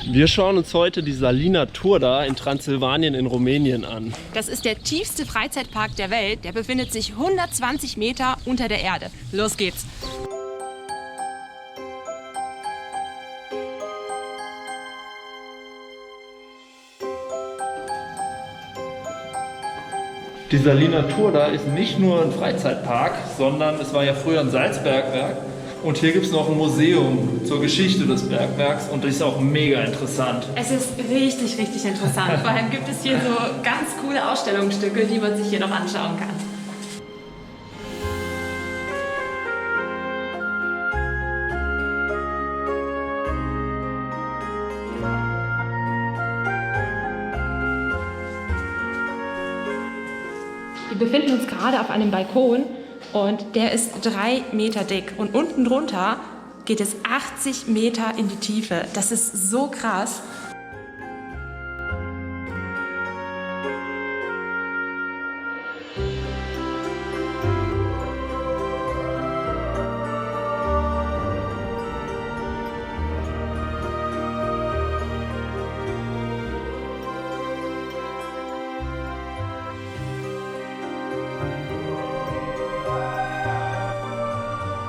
Wir schauen uns heute die Salina Turda in Transsilvanien in Rumänien an. Das ist der tiefste Freizeitpark der Welt. Der befindet sich 120 Meter unter der Erde. Los geht's! Die Salina Turda ist nicht nur ein Freizeitpark, sondern es war ja früher ein Salzbergwerk. Und hier gibt es noch ein Museum zur Geschichte des Bergwerks und das ist auch mega interessant. Es ist richtig, richtig interessant. Vor allem gibt es hier so ganz coole Ausstellungsstücke, die man sich hier noch anschauen kann. Wir befinden uns gerade auf einem Balkon und der ist 3 Meter dick und unten drunter geht es 80 Meter in die Tiefe. Das ist so krass.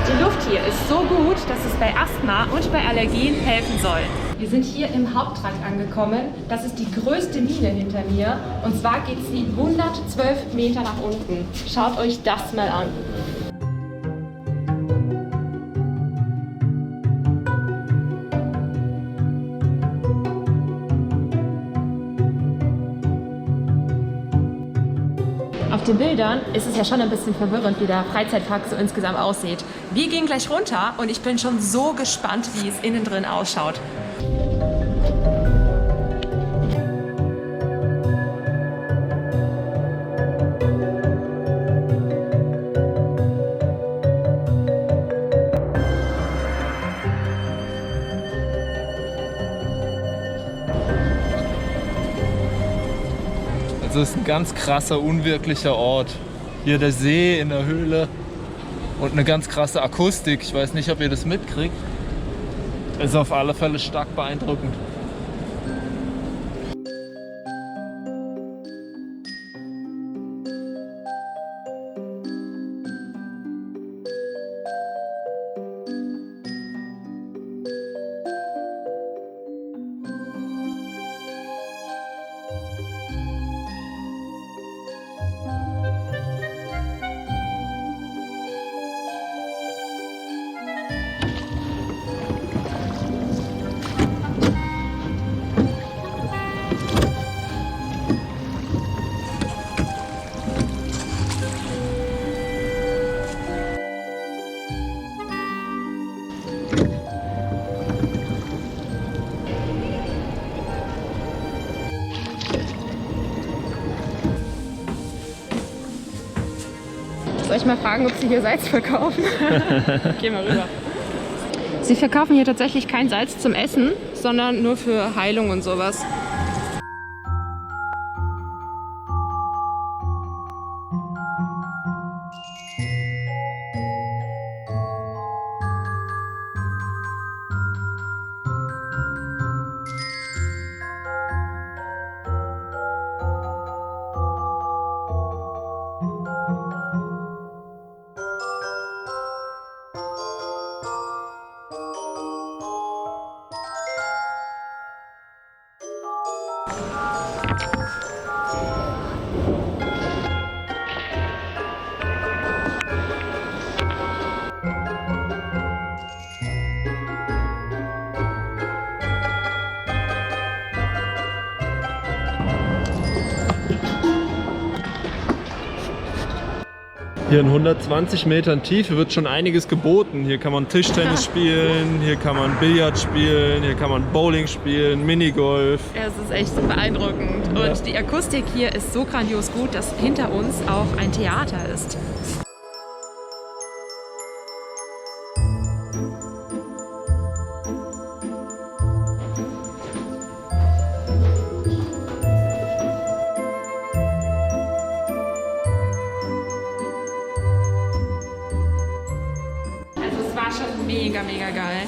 Die Luft hier ist so gut, dass es bei Asthma und bei Allergien helfen soll. Wir sind hier im Haupttrakt angekommen. Das ist die größte Mine hinter mir. Und zwar geht sie 112 Meter nach unten. Schaut euch das mal an. Auf den Bildern ist es ja schon ein bisschen verwirrend, wie der Freizeitpark so insgesamt aussieht. Wir gehen gleich runter und ich bin schon so gespannt, wie es innen drin ausschaut. Also es ist ein ganz krasser, unwirklicher Ort. Hier der See in der Höhle und eine ganz krasse Akustik. Ich weiß nicht, ob ihr das mitkriegt. Ist auf alle Fälle stark beeindruckend. Soll ich mal fragen, ob Sie hier Salz verkaufen? Geh mal rüber. Sie verkaufen hier tatsächlich kein Salz zum Essen, sondern nur für Heilung und sowas. Hier in 120 Metern Tiefe wird schon einiges geboten. Hier kann man Tischtennis spielen, hier kann man Billard spielen, hier kann man Bowling spielen, Minigolf. Es ist echt beeindruckend. Und die Akustik hier ist so grandios gut, dass hinter uns auch ein Theater ist. Schon mega, mega geil.